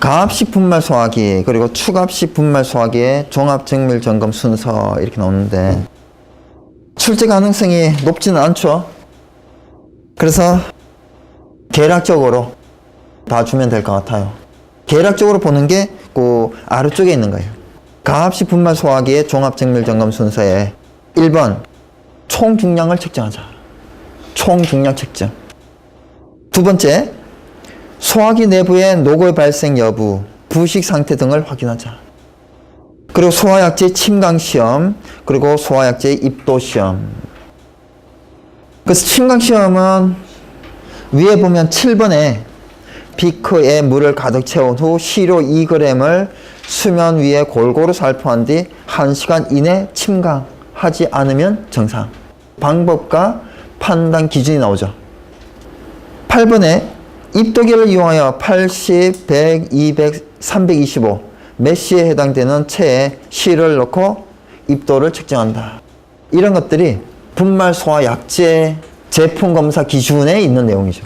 가압식 분말 소화기 그리고 추가압식 분말 소화기의 종합정밀 점검 순서 이렇게 나오는데 출제 가능성이 높지는 않죠. 그래서 계략적으로 봐주면 될 것 같아요. 계략적으로 보는 게 그 아래쪽에 있는 거예요. 가압식 분말 소화기의 종합정밀 점검 순서에 1번 총 중량을 측정하자. 총 중량 측정. 두 번째, 소화기 내부의 노골 발생 여부, 부식 상태 등을 확인하자. 그리고 소화약제 침강 시험, 그리고 소화약제 입도 시험. 그래서 침강 시험은 위에 보면 7번에 비커에 물을 가득 채운 후 시료 2g을 수면 위에 골고루 살포한 뒤 1시간 이내 침강하지 않으면 정상. 방법과 판단 기준이 나오죠. 8번에 입도계를 이용하여 80, 100, 200, 325 메시에 해당되는 체에 실을 넣고 입도를 측정한다. 이런 것들이 분말 소화 약제 제품 검사 기준에 있는 내용이죠.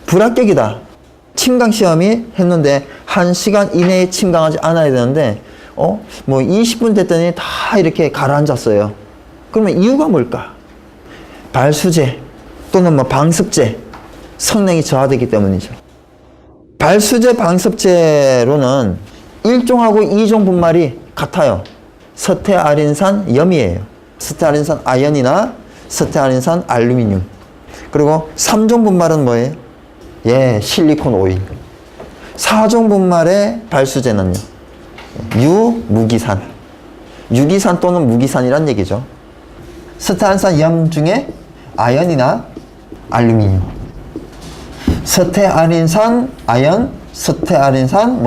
불합격이다. 침강 시험이 했는데 1시간 이내에 침강하지 않아야 되는데 뭐 20분 됐더니 다 이렇게 가라앉았어요. 그러면 이유가 뭘까? 발수제 또는 방습제 성능이 저하되기 때문이죠. 발수제 방습제로는 1종하고 2종 분말이 같아요. 서태아린산 염이에요. 서태아린산 아연이나 서태아린산 알루미늄. 그리고 3종 분말은 뭐예요? 실리콘 오일. 4종 분말의 발수제는요, 유무기산. 유기산 또는 무기산이란 얘기죠. 서태아린산 염 중에 아연이나 알루미늄. 서태아린산 아연, 서태아린산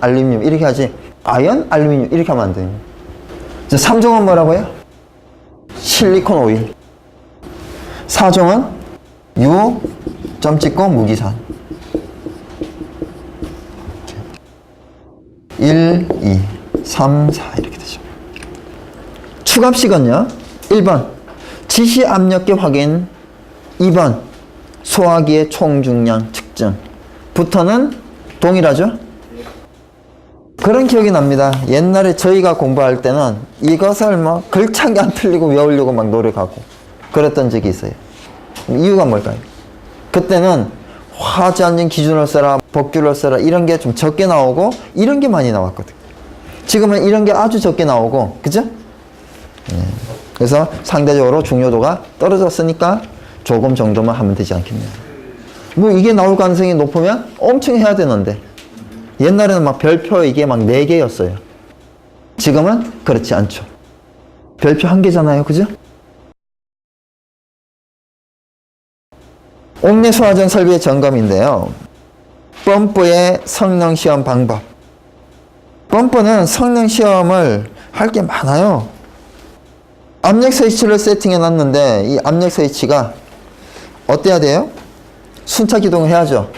알루미늄. 이렇게 하지. 아연, 알루미늄 이렇게 하면 안 돼요. 3종은 뭐라고요? 실리콘 오일. 4종은 유, 점 찍고 무기산. 1, 2, 3, 4 이렇게 되죠. 추가압식은요, 1번 지시 압력계 확인, 2번 소화기의 총 중량 측정. 부터는 동일하죠? 그런 기억이 납니다. 옛날에 저희가 공부할 때는 이것을 걸창이 안 틀리고 외우려고 막 노력하고 그랬던 적이 있어요. 이유가 뭘까요? 그때는 화지안전 기준을 써라, 법규를 써라 이런 게 좀 적게 나오고 이런 게 많이 나왔거든. 지금은 이런 게 아주 적게 나오고, 그죠? 그래서 상대적으로 중요도가 떨어졌으니까 조금 정도만 하면 되지 않겠냐. 이게 나올 가능성이 높으면 엄청 해야 되는데, 옛날에는 별표 이게 4개였어요. 지금은 그렇지 않죠. 별표 1개잖아요. 그죠? 옥내 소화전 설비의 점검인데요. 펌프의 성능 시험 방법. 펌프는 성능 시험을 할 게 많아요. 압력 스위치를 세팅해 놨는데 이 압력 스위치가 어때야 돼요? 순차 기동을 해야죠.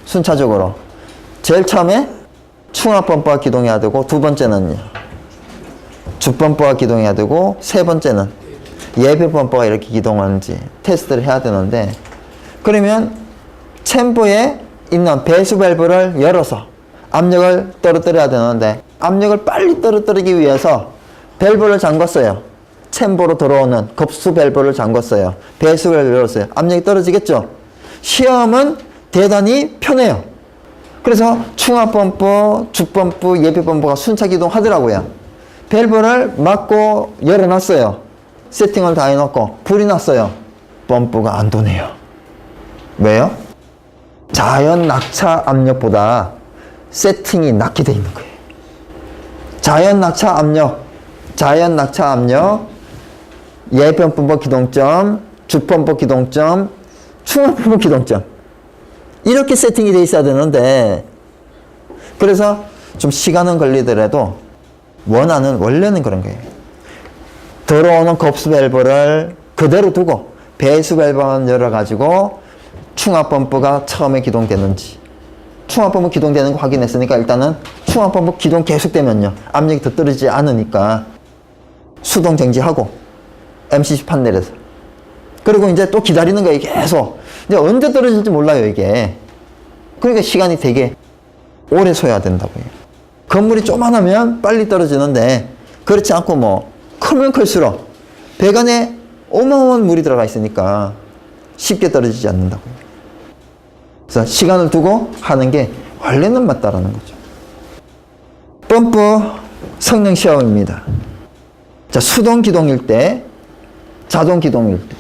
순차적으로. 제일 처음에 충압 펌프가 기동해야 되고, 두 번째는요, 주펌프가 기동해야 되고, 세 번째는 예배 펌프가 이렇게 기동하는지 테스트를 해야 되는데, 그러면 챔버에 있는 배수 밸브를 열어서 압력을 떨어뜨려야 되는데, 압력을 빨리 떨어뜨리기 위해서 밸브를 잠궜어요. 챔버로 들어오는 급수 밸브를 잠궜어요. 배수 밸브를 열었어요. 압력이 떨어지겠죠? 시험은 대단히 편해요. 그래서 충압 펌프, 주펌프, 예배 펌프가 순차 기동하더라고요. 밸브를 막고 열어놨어요. 세팅을 다 해놓고 불이 났어요. 펌프가 안 도네요. 왜요? 자연 낙차 압력보다 세팅이 낮게 돼 있는 거예요. 자연 낙차 압력, 예배 펌프 기동점, 주펌프 기동점, 충압 펌프 기동점. 이렇게 세팅이 돼 있어야 되는데, 그래서 좀 시간은 걸리더라도 원래는 그런 거예요. 들어오는 급수 밸브를 그대로 두고 배수 밸브만 열어가지고 충압 펌프가 처음에 기동되는지, 충압 펌프 기동되는 거 확인했으니까 일단은 충압 펌프 기동 계속되면요, 압력이 더 떨어지지 않으니까 수동 정지하고 MCC 판넬에서, 그리고 이제 또 기다리는 거예요. 계속. 이제 언제 떨어질지 몰라요, 이게. 그러니까 시간이 되게 오래 쏘야 된다고요. 건물이 조그만하면 빨리 떨어지는데 그렇지 않고 뭐 크면 클수록 배관에 어마어마한 물이 들어가 있으니까 쉽게 떨어지지 않는다고요. 그래서 시간을 두고 하는 게 원래는 맞다라는 거죠. 펌프 성능 시험입니다. 자, 수동 기동일 때, 자동 기동일 때.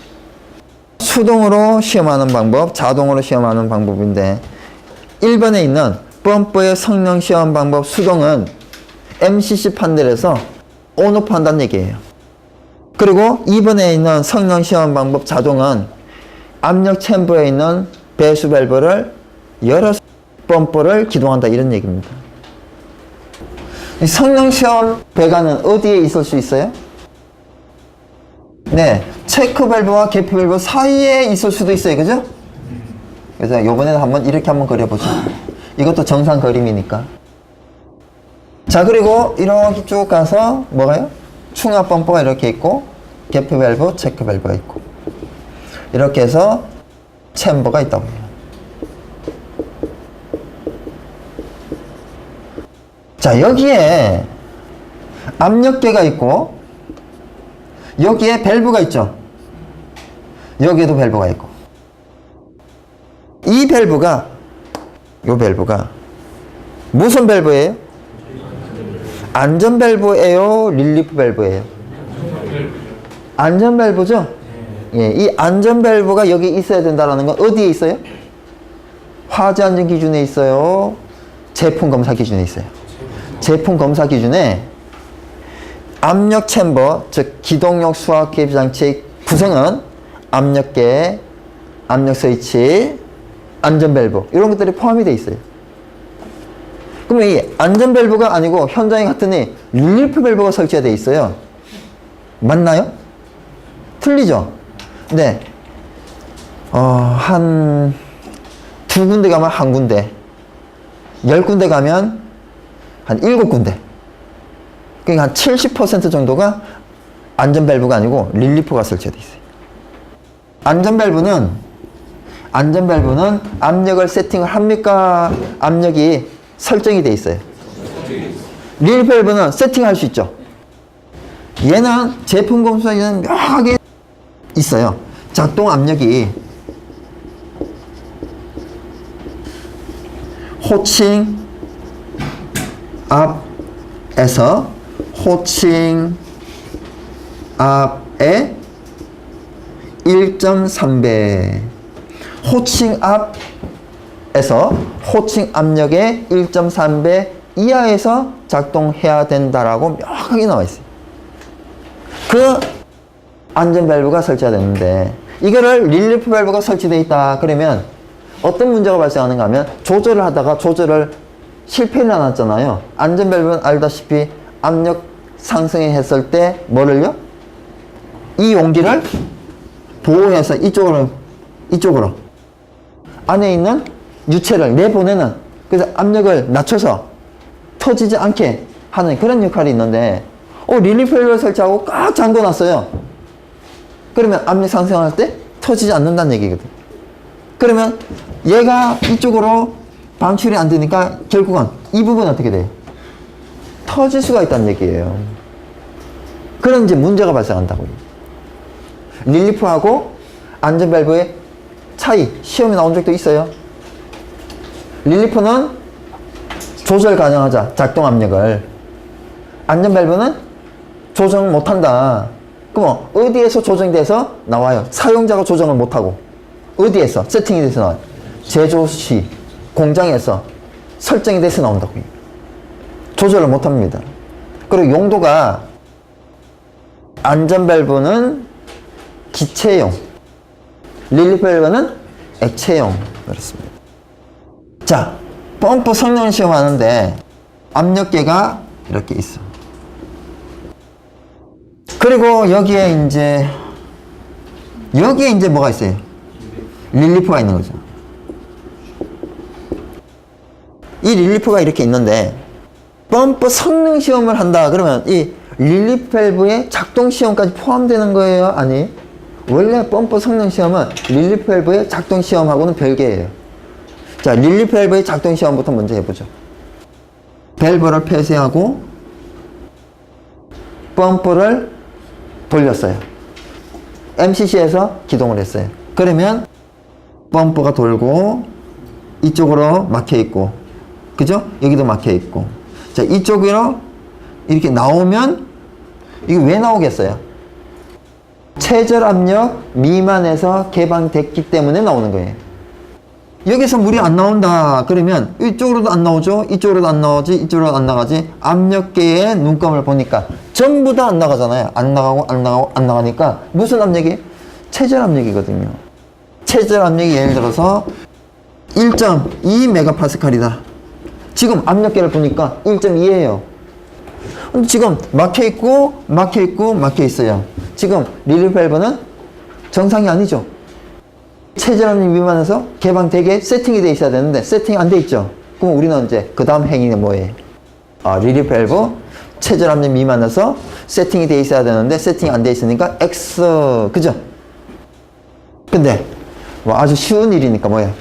수동으로 시험하는 방법, 자동으로 시험하는 방법인데 1번에 있는 펌프의 성능 시험 방법 수동은 MCC 판넬에서 온오프 한다는 얘기예요. 그리고 2번에 있는 성능 시험 방법 자동은 압력 챔버에 있는 배수 밸브를 열어서 펌프를 기동한다 이런 얘기입니다. 성능 시험 배관은 어디에 있을 수 있어요? 네, 체크 밸브와 개폐 밸브 사이에 있을 수도 있어요. 그죠? 그래서 요번에는 한번 이렇게 한번 그려보죠. 이것도 정상 그림이니까. 자, 그리고 이렇게 쭉 가서 뭐가요? 충압 펌프가 이렇게 있고 개폐 밸브, 체크 밸브가 있고 이렇게 해서 챔버가 있다고 해요. 자, 여기에 압력계가 있고 여기에 밸브가 있죠. 여기에도 밸브가 있고 이 밸브가 요 밸브가 무슨 밸브예요? 안전 밸브예요? 릴리프 밸브예요? 안전 밸브죠? 예, 이 안전 밸브가 여기 있어야 된다는 건 어디에 있어요? 화재 안전 기준에 있어요? 제품 검사 기준에 있어요? 제품 검사 기준에 압력 챔버, 즉 기동용 수압 개입 장치 구성은 압력계, 압력 스위치, 안전 밸브 이런 것들이 포함이 되어 있어요. 그러면 이 안전 밸브가 아니고 현장에 갔더니 릴리프 밸브가 설치가 되어 있어요. 맞나요? 틀리죠? 네. 한 2군데 가면 1군데, 10군데 가면 한 7군데. 그러니까 한 70% 정도가 안전 밸브가 아니고 릴리프가 설치가 되어 있어요. 안전 밸브는 압력을 세팅을 합니까? 압력이 설정이 되어 있어요. 릴리프 밸브는 세팅할 수 있죠. 얘는 제품 검사에는 묘하게 있어요. 작동 압력이 호칭 앞에서 호칭 앞에 1.3배 호칭 앞에서 호칭 압력의 1.3배 이하에서 작동해야 된다라고 명확하게 나와 있어요. 그 안전 밸브가 설치가 되는데 이거를 릴리프 밸브가 설치되어 있다 그러면 어떤 문제가 발생하는가 하면 조절을 하다가 조절을 실패를 해놨잖아요. 안전 밸브는 알다시피 압력 상승했을 때 뭐를요? 이 용기를 보호해서 이쪽으로 안에 있는 유체를 내보내는 그래서 압력을 낮춰서 터지지 않게 하는 그런 역할이 있는데 릴리프 밸브를 설치하고 꽉 잠궈놨어요. 그러면 압력 상승할 때 터지지 않는다는 얘기거든. 그러면 얘가 이쪽으로 방출이 안 되니까 결국은 이 부분은 어떻게 돼요? 터질 수가 있다는 얘기예요. 그런 이제 문제가 발생한다고요. 릴리프하고 안전 밸브의 차이, 시험에 나온 적도 있어요. 릴리프는 조절 가능하자, 작동 압력을. 안전 밸브는 조정 못한다. 그럼 어디에서 조정돼서 나와요? 사용자가 조정을 못하고. 어디에서? 세팅이 돼서 나와요. 제조 시, 공장에서 설정이 돼서 나온다고요. 조절을 못합니다. 그리고 용도가 안전 밸브는 기체용, 릴리프 밸브는 액체용 그렇습니다. 자, 펌프 성능 시험하는데 압력계가 이렇게 있어. 그리고 여기에 이제 뭐가 있어요? 릴리프가 있는 거죠. 이 릴리프가 이렇게 있는데 펌프 성능 시험을 한다 그러면 이 릴리프 밸브의 작동 시험까지 포함되는 거예요? 아니, 원래 펌프 성능 시험은 릴리프 밸브의 작동 시험하고는 별개예요. 자, 릴리프 밸브의 작동 시험부터 먼저 해보죠. 밸브를 폐쇄하고 펌프를 돌렸어요. MCC에서 기동을 했어요. 그러면 펌프가 돌고 이쪽으로 막혀 있고, 그죠? 여기도 막혀 있고. 자, 이쪽으로 이렇게 나오면 이게 왜 나오겠어요? 최저 압력 미만에서 개방됐기 때문에 나오는 거예요. 여기서 물이 안 나온다 그러면 이쪽으로도 안 나오죠, 이쪽으로도 안 나오지, 이쪽으로도 안 나가지. 압력계의 눈금을 보니까 전부 다 안 나가잖아요. 안 나가고 안 나가고 안 나가니까 무슨 압력이? 최저 압력이거든요. 최저 압력이 예를 들어서 1.2메가파스칼이다. 지금 압력계를 보니까 1.2예요. 근데 지금 막혀있고 막혀있고 막혀있어요. 지금 릴리 밸브는 정상이 아니죠. 최저 압력 미만에서 개방되게 세팅이 돼 있어야 되는데 세팅이 안 돼 있죠. 그럼 우리는 이제 그 다음 행위는 뭐예요? 릴리 밸브 최저 압력 미만에서 세팅이 돼 있어야 되는데 세팅이 안 돼 있으니까 X, 그죠? 근데 뭐 아주 쉬운 일이니까 뭐예요?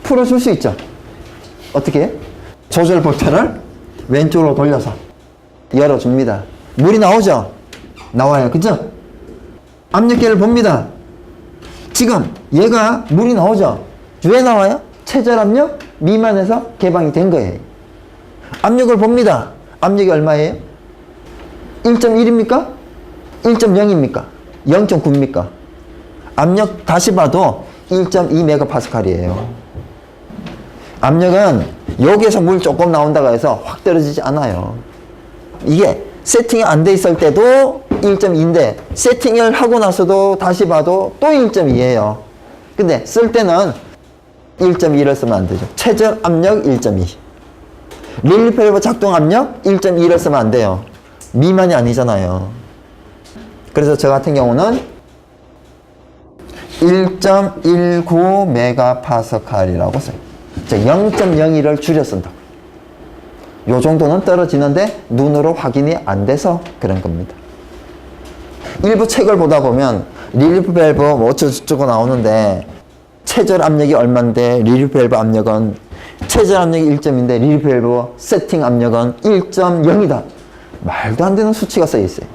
풀어줄 수 있죠. 어떻게 해요? 조절 볼트를 왼쪽으로 돌려서 열어줍니다. 물이 나오죠? 나와요. 그죠? 압력계를 봅니다. 지금 얘가 물이 나오죠? 왜 나와요? 최저 압력 미만에서 개방이 된 거예요. 압력을 봅니다. 압력이 얼마예요? 1.1입니까? 1.0입니까? 0.9입니까? 압력 다시 봐도 1.2메가파스칼이에요. 압력은 여기에서 물 조금 나온다고 해서 확 떨어지지 않아요. 이게 세팅이 안 돼 있을 때도 1.2인데 세팅을 하고 나서도 다시 봐도 또 1.2예요. 근데 쓸 때는 1.2를 쓰면 안 되죠. 최저 압력 1.2. 릴리 밸브 작동 압력 1.2를 쓰면 안 돼요. 미만이 아니잖아요. 그래서 저 같은 경우는 1.19메가파스칼이라고 써요. 0.02를 줄여 쓴다. 요 정도는 떨어지는데 눈으로 확인이 안 돼서 그런 겁니다. 일부 책을 보다 보면 릴리 밸브 뭐 어쩌고저쩌고 나오는데 최저 압력이 얼만데 릴리 밸브 압력은 최저 압력이 1점인데 릴리 밸브 세팅 압력은 1.0이다. 말도 안 되는 수치가 써 있어요.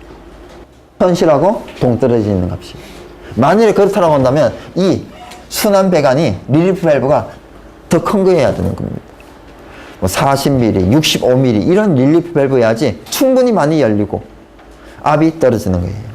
현실하고 동떨어지는 값이. 만일에 그렇다고 한다면 이 순환 배관이 릴리 밸브가 더 큰 거 해야 되는 겁니다. 뭐 40mm, 65mm 이런 릴리 밸브여야지 충분히 많이 열리고 압이 떨어지는 거예요.